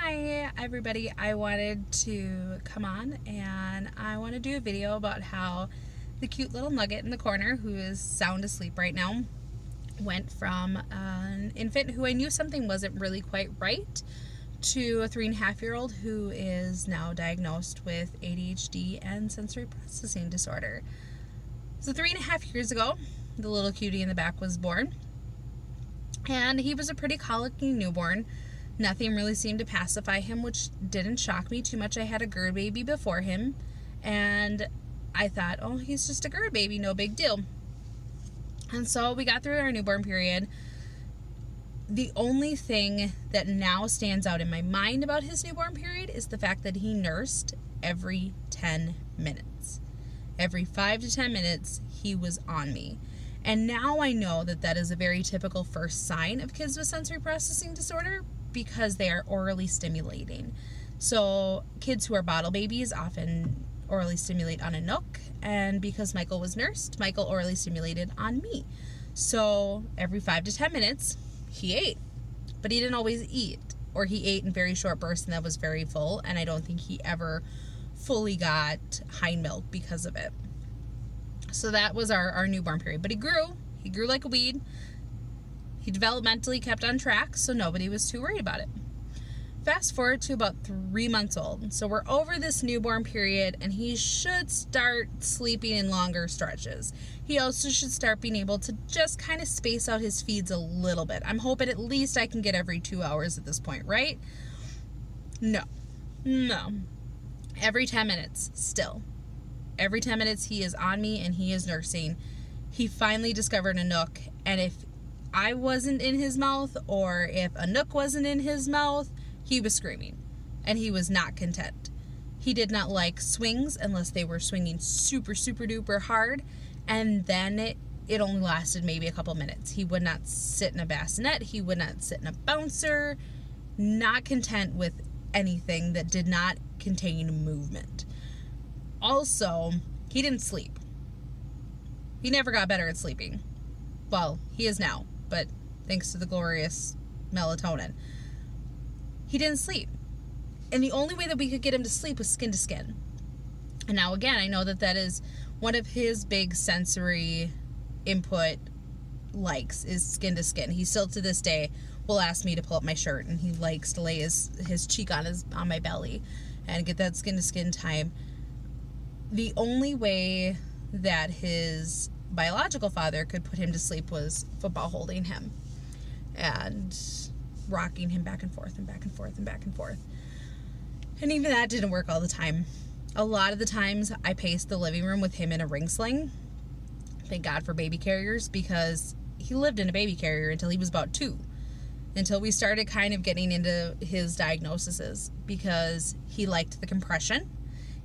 Hi everybody, I wanted to come on and I want to do a video about how the cute little nugget in the corner, who is sound asleep right now, went from an infant who I knew something wasn't really quite right to a 3.5-year-old who is now diagnosed with ADHD and Sensory processing disorder. So 3.5 years ago, the little cutie in the back was born, and he was a pretty colicky newborn. Nothing really seemed to pacify him, which didn't shock me too much. I had a GERD baby before him, and I thought, oh, he's just a GERD baby, no big deal. And so we got through our newborn period. The only thing that now stands out in my mind about his newborn period is the fact that he nursed every 10 minutes. Every 5 to 10 minutes, he was on me. And now I know that that is a very typical first sign of kids with sensory processing disorder, because they are orally stimulating. So kids who are bottle babies often orally stimulate on a Nook, and because Michael was nursed, Michael orally stimulated on me. So every 5 to 10 minutes, he ate. But he didn't always eat, or he ate in very short bursts and that was very full, and I don't think he ever fully got hind milk because of it. So that was our newborn period. But he grew like a weed. He developmentally kept on track, so nobody was too worried about it. Fast forward to about 3 months old. So we're over this newborn period, and he should start sleeping in longer stretches. He also should start being able to just kind of space out his feeds a little bit. I'm hoping at least I can get every 2 hours at this point, right? No. Every 10 minutes, still. Every 10 minutes he is on me and he is nursing. He finally discovered a Nook, and if I wasn't in his mouth, or if a Nook wasn't in his mouth, he was screaming, and he was not content. He did not like swings unless they were swinging super duper hard, and then it only lasted maybe a couple minutes. He would not sit in a bassinet. He would not sit in a bouncer. Not content with anything that did not contain movement. Also, he didn't sleep. He never got better at sleeping. Well, he is now, but thanks to the glorious melatonin. He didn't sleep. And the only way that we could get him to sleep was skin to skin. And now again, I know that that is one of his big sensory input likes, is skin to skin. He still to this day will ask me to pull up my shirt, and he likes to lay his cheek on my belly and get that skin to skin time. The only way that his biological father could put him to sleep was football holding him and rocking him back and forth and back and forth and back and forth. And even that didn't work all the time. A lot of the times I paced the living room with him in a ring sling. Thank God for baby carriers, because he lived in a baby carrier until he was about 2. Until we started kind of getting into his diagnoses, because he liked the compression.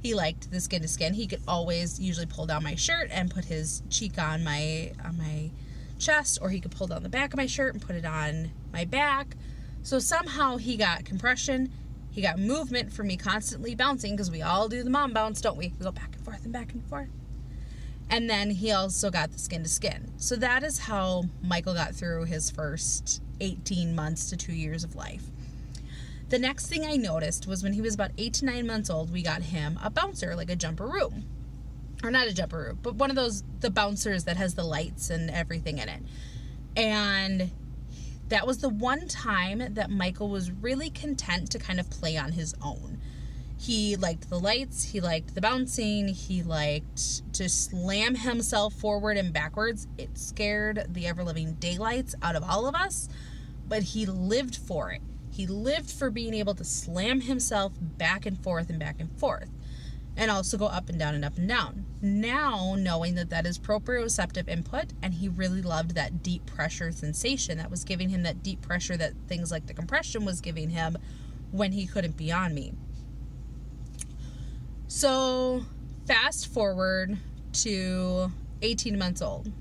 He liked the skin to skin. He could always usually pull down my shirt and put his cheek on my chest, or he could pull down the back of my shirt and put it on my back. So somehow he got compression. He got movement from me constantly bouncing, because we all do the mom bounce, don't we? We go back and forth and back and forth. And then he also got the skin to skin. So that is how Michael got through his first 18 months to 2 years of life. The next thing I noticed was when he was about 8 to 9 months old, we got him a bouncer, like a jumperoo. Or not a jumperoo, but one of those, the bouncers that has the lights and everything in it. And that was the one time that Michael was really content to kind of play on his own. He liked the lights, he liked the bouncing, he liked to slam himself forward and backwards. It scared the ever-living daylights out of all of us, but he lived for it. He lived for being able to slam himself back and forth and back and forth, and also go up and down and up and down. Now, knowing that that is proprioceptive input, and he really loved that deep pressure sensation that was giving him that deep pressure that things like the compression was giving him when he couldn't be on me. So, fast forward to 18 months old.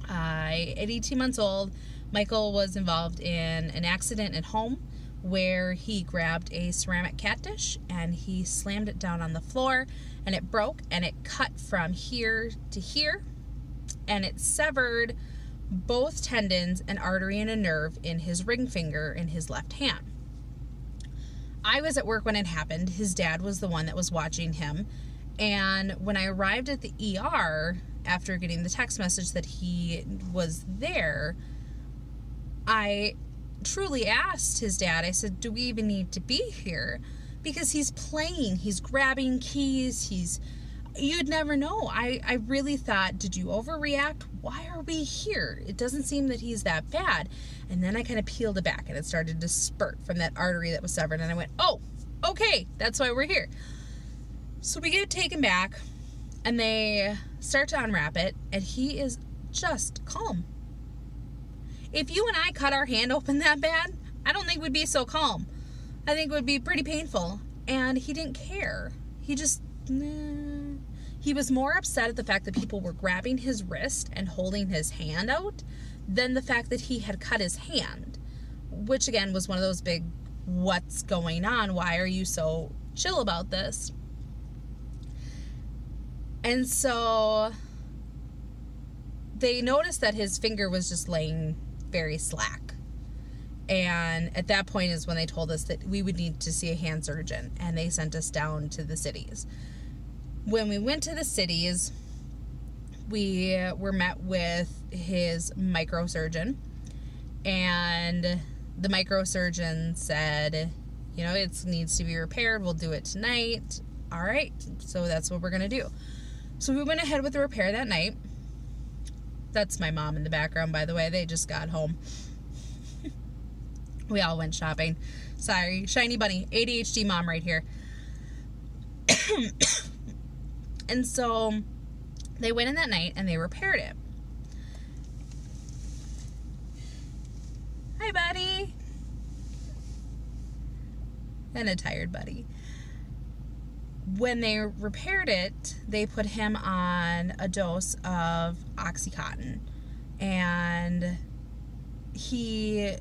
At 18 months old, Michael was involved in an accident at home where he grabbed a ceramic cat dish and he slammed it down on the floor, and it broke, and it cut from here to here, and it severed both tendons, an artery, and a nerve in his ring finger in his left hand. I was at work when it happened. His dad was the one that was watching him. And when I arrived at the ER, after getting the text message that he was there, I truly asked his dad, I said, do we even need to be here? Because he's playing, he's grabbing keys, you'd never know. I really thought, did you overreact? Why are we here? It doesn't seem that he's that bad. And then I kind of peeled it back and it started to spurt from that artery that was severed. And I went, oh, okay, that's why we're here. So we get taken back and they start to unwrap it and he is just calm. If you and I cut our hand open that bad, I don't think we'd be so calm. I think it would be pretty painful. And he didn't care. He just, he was more upset at the fact that people were grabbing his wrist and holding his hand out than the fact that he had cut his hand, which again was one of those big, what's going on? Why are you so chill about this? And so they noticed that his finger was just laying very slack. And at that point is when they told us that we would need to see a hand surgeon, and they sent us down to the cities. When we went to the cities, we were met with his microsurgeon, and the microsurgeon said, you know, it needs to be repaired. We'll do it tonight. All right. So that's what we're going to do. So we went ahead with the repair that night. That's my mom in the background, by the way. They just got home. We all went shopping. Sorry, shiny bunny, ADHD mom right here. And so they went in that night and they repaired it. Hi, buddy. And a tired buddy. When they repaired it, they put him on a dose of Oxycontin. And he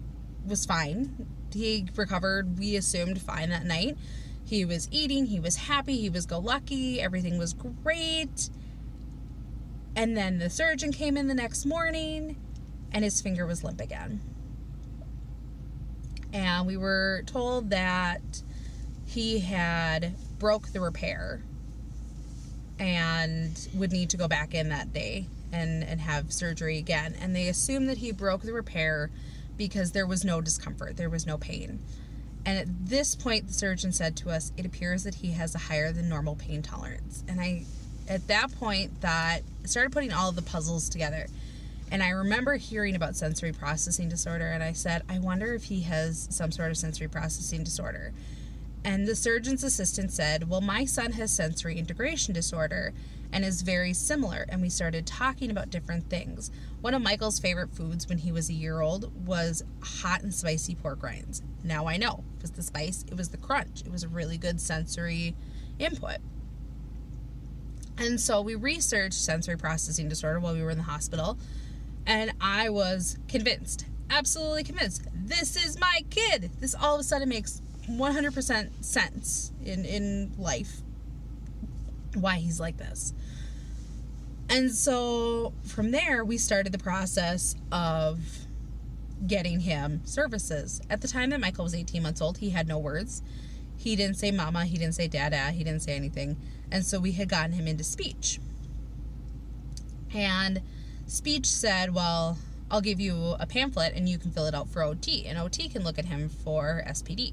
was fine. He recovered, we assumed, fine that night. He was eating, he was happy, he was go-lucky, everything was great. And then the surgeon came in the next morning and his finger was limp again. And we were told that he had broke the repair and would need to go back in that day and have surgery again. And they assumed that he broke the repair because there was no discomfort, there was no pain. And at this point, the surgeon said to us, it appears that he has a higher than normal pain tolerance. And I, at that point, started putting all of the puzzles together. And I remember hearing about sensory processing disorder, and I said, I wonder if he has some sort of sensory processing disorder. And the surgeon's assistant said, well, my son has sensory integration disorder and is very similar. And we started talking about different things. One of Michael's favorite foods when he was a year old was hot and spicy pork rinds. Now I know. It was the spice, it was the crunch. It was a really good sensory input. And so we researched sensory processing disorder while we were in the hospital. And I was convinced, absolutely convinced, this is my kid. This all of a sudden makes 100% sense in life why he's like this. And so from there we started the process of getting him services. At the time that Michael was 18 months old, he had no words. He didn't say mama, he didn't say dada, he didn't say anything. And so we had gotten him into speech. And speech said, well, I'll give you a pamphlet and you can fill it out for OT, and OT can look at him for SPD.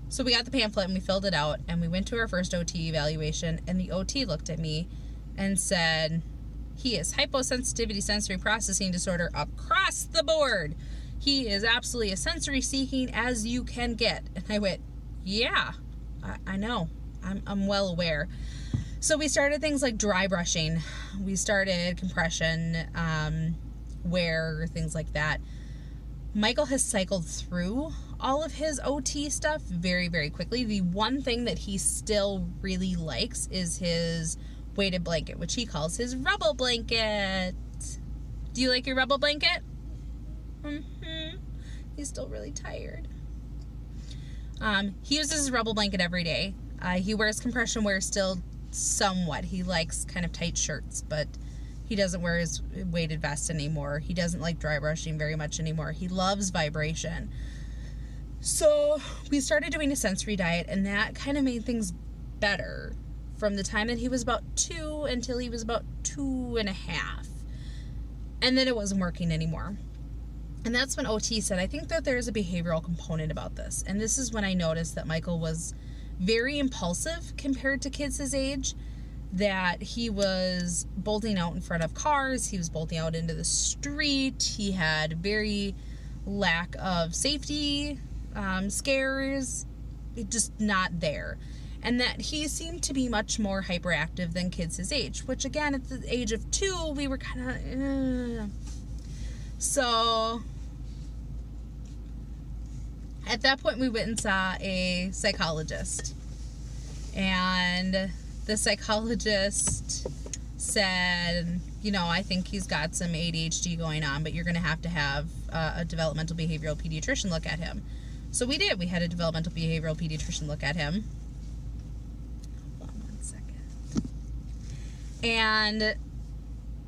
So we got the pamphlet and we filled it out and we went to our first OT evaluation, and the OT looked at me and said, he is hyposensitivity sensory processing disorder across the board. He is absolutely as sensory seeking as you can get. And I went, yeah, I know. I'm well aware. So we started things like dry brushing. We started compression, wear, things like that. Michael has cycled through all of his OT stuff very, very quickly. The one thing that he still really likes is his weighted blanket, which he calls his rubble blanket. Do you like your rubble blanket? Mm-hmm. He's still really tired. He uses his rubble blanket every day. He wears compression wear still somewhat. He likes kind of tight shirts, but he doesn't wear his weighted vest anymore. He doesn't like dry brushing very much anymore. He loves vibration. So we started doing a sensory diet, and that kind of made things better from the time that he was about 2 until he was about 2.5. And then it wasn't working anymore. And that's when OT said, I think that there's a behavioral component about this. And this is when I noticed that Michael was very impulsive compared to kids his age, that he was bolting out in front of cars, he was bolting out into the street, he had very lack of safety scares, just not there. And that he seemed to be much more hyperactive than kids his age, which again, at the age of 2, we were kind of, So, at that point, we went and saw a psychologist. And the psychologist said, I think he's got some ADHD going on, but you're going to have a developmental behavioral pediatrician look at him. So we did. We had a developmental behavioral pediatrician look at him. Hold on 1 second. And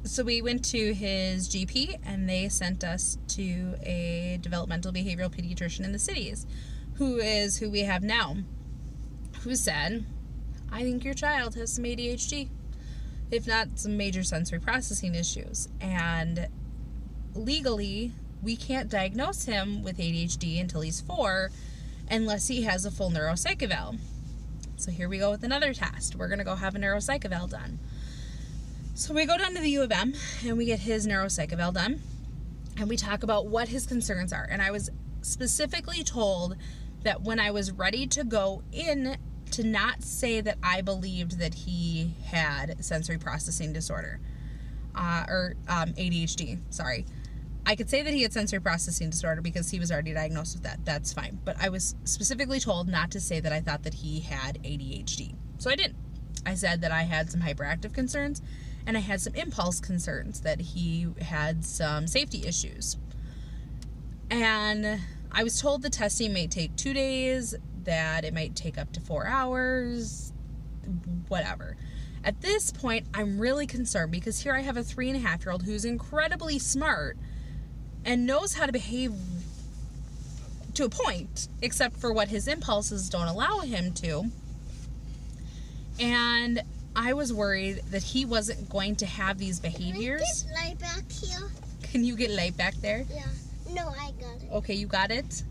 so we went to his GP, and they sent us to a developmental behavioral pediatrician in the cities, who is who we have now, who said, I think your child has some ADHD, if not some major sensory processing issues. And legally, we can't diagnose him with ADHD until he's 4 unless he has a full neuropsych eval. So here we go with another test. We're going to go have a neuropsych eval done. So we go down to the U of M and we get his neuropsych eval done, and we talk about what his concerns are. And I was specifically told that when I was ready to go in, to not say that I believed that he had sensory processing disorder, or ADHD, sorry. I could say that he had sensory processing disorder because he was already diagnosed with that. That's fine. But I was specifically told not to say that I thought that he had ADHD. So I didn't. I said that I had some hyperactive concerns, and I had some impulse concerns, that he had some safety issues. And I was told the testing may take 2 days, that it might take up to 4 hours, whatever. At this point, I'm really concerned because here I have a 3.5-year-old who's incredibly smart and knows how to behave to a point, except for what his impulses don't allow him to. And I was worried that he wasn't going to have these behaviors. Can I get light back here? Can you get light back there? Yeah. No, I got it. Okay, you got it?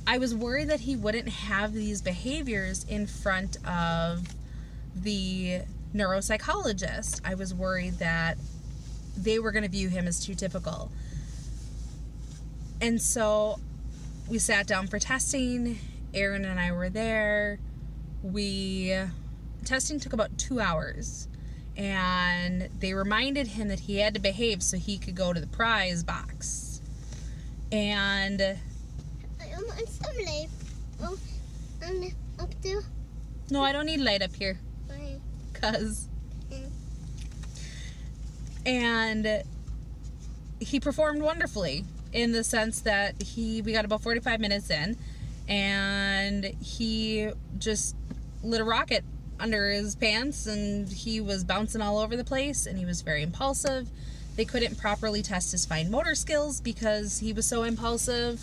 I was worried that he wouldn't have these behaviors in front of the neuropsychologist. I was worried that they were going to view him as too typical. And so we sat down for testing. Aaron and I were there. Testing took about 2 hours. And they reminded him that he had to behave so he could go to the prize box. And I want some light. Oh, up there. no, I don't need light up here. Why? 'Cause. And he performed wonderfully in the sense that we got about 45 minutes in, and he just lit a rocket under his pants, and he was bouncing all over the place, and he was very impulsive. They couldn't properly test his fine motor skills because he was so impulsive.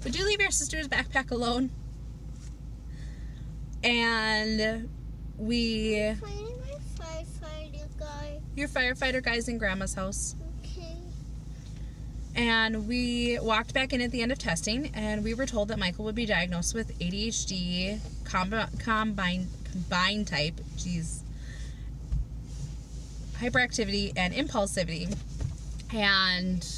Would you leave your sister's backpack alone? And Finding my firefighter guy. your firefighter guy's in Grandma's house. Okay. And we walked back in at the end of testing, and we were told that Michael would be diagnosed with ADHD combined type, hyperactivity and impulsivity. And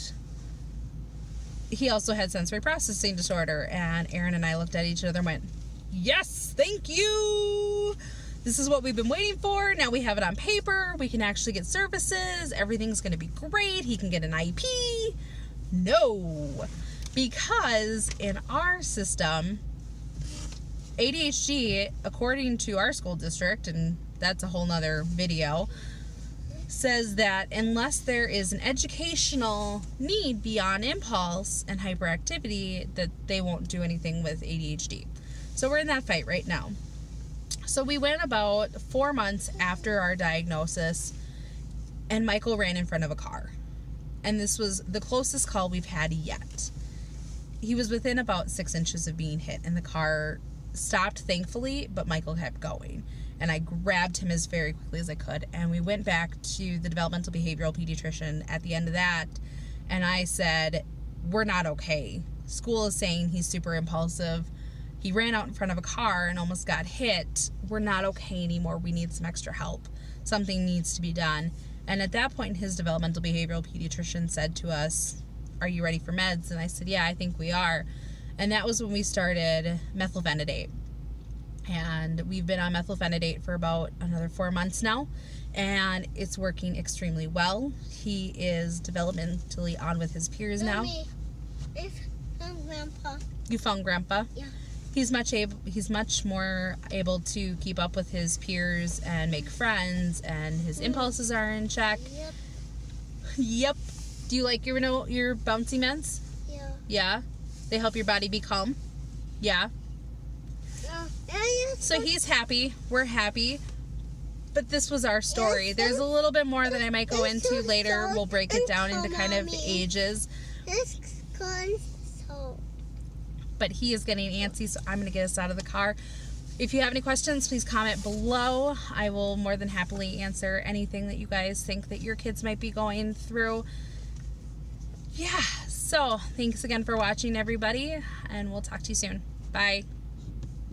he also had sensory processing disorder. And Aaron and I looked at each other and went, yes, thank you. This is what we've been waiting for. Now we have it on paper. We can actually get services. Everything's going to be great. He can get an IEP. No, because in our system, ADHD, according to our school district, and that's a whole nother video, says that unless there is an educational need beyond impulse and hyperactivity, that they won't do anything with ADHD. So we're in that fight right now. So we went about 4 months after our diagnosis, and Michael ran in front of a car. And this was the closest call we've had yet. he was within about 6 inches of being hit, and the car stopped, thankfully, but Michael kept going. And I grabbed him as very quickly as I could, and we went back to the developmental behavioral pediatrician at the end of that, and I said, we're not okay. School is saying he's super impulsive. He ran out in front of a car and almost got hit. We're not okay anymore. We need some extra help. Something needs to be done. And at that point, his developmental behavioral pediatrician said to us, are you ready for meds? And I said, yeah, I think we are. And that was when we started methylphenidate. And we've been on methylphenidate for about another 4 months now. And it's working extremely well. He is developmentally on with his peers now. Mommy, I found Grandpa. You found Grandpa? Yeah. He's much more able to keep up with his peers and make friends, and his impulses are in check. Yep. Yep. Do you like your bouncy meds? Yeah. Yeah. They help your body be calm? Yeah. So he's happy. We're happy. But this was our story. There's a little bit more that I might go into later. We'll break it down into kind of ages. This so. But he is getting antsy, so I'm going to get us out of the car. If you have any questions, please comment below. I will more than happily answer anything that you guys think that your kids might be going through. Yeah, so thanks again for watching, everybody, and we'll talk to you soon. Bye.